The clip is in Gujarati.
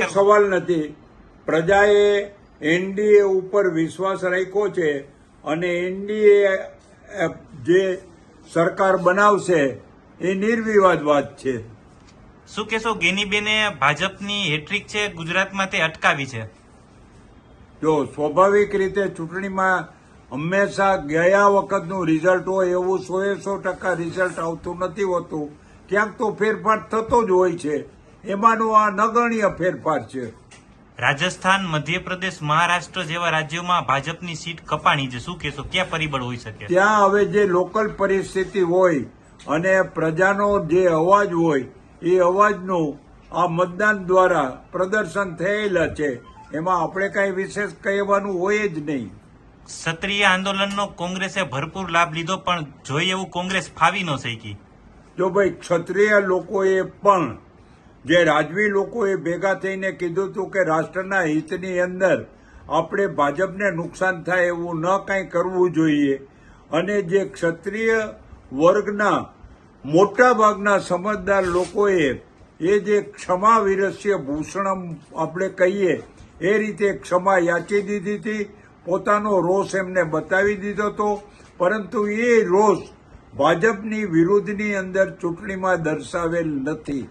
કોઈ સવાલ નથી. પ્રજાએ એનડીએ ઉપર વિશ્વાસ રાખ્યો છે અને એનડીએ જે સરકાર બનાવશે એ નિર્વિવાદ વાત છે. શું કહેશો ગેનીબેને ભાજપની હેટ્રિક છે ગુજરાતમાં તે અટકાવી છે? જો સ્વાભાવિક રીતે ચૂંટણીમાં હંમેશા ગયા વખતનું રિઝલ્ટ હોય એવું 100% રિઝલ્ટ આવતું નથી હોતું. ક્યાંક તો ફેરફાર થતો જ હોય છે. એમાંનો આ નગણ્ય ફેરફાર છે. રાજસ્થાન, મધ્યપ્રદેશ, મહારાષ્ટ્ર જેવા રાજ્યોમાં ભાજપની સીટ કપાણી છે. શું કહેશો, ક્યાં પરિબળ હોઈ શકે? ત્યાં હવે જે લોકલ પરિસ્થિતિ હોય અને પ્રજાનો જે અવાજ હોય એ અવાજનું આ મતદાન દ્વારા પ્રદર્શન થયેલા છે. એમાં આપણે કઈ વિશેષ કહેવાનું હોય જ નહીં. ક્ષત્રિય આંદોલનનો કોંગ્રેસે ભરપૂર લાભ લીધો, પણ જોઈએ એવું કોંગ્રેસ ફાવી ન શકી. જો ભાઈ, ક્ષત્રિય લોકોએ પણ, જે રાજવી લોકોએ ભેગા થઈને કીધું હતું કે રાષ્ટ્રના હિતની અંદર આપણે ભાજપને નુકસાન થાય એવું ન કંઈ કરવું જોઈએ, અને જે ક્ષત્રિય વર્ગના મોટા ભાગના સમજદાર લોકોએ એ જે ક્ષમા વિરસ્ય ભૂષણમ આપણે કહીએ એ રીતે ક્ષમા યાચી દીધી હતી. પોતાનો રોષ એમને બતાવી દીધો હતો, પરંતુ એ રોષ ભાજપની વિરુદ્ધની અંદર ચૂંટણીમાં દર્શાવેલ નથી.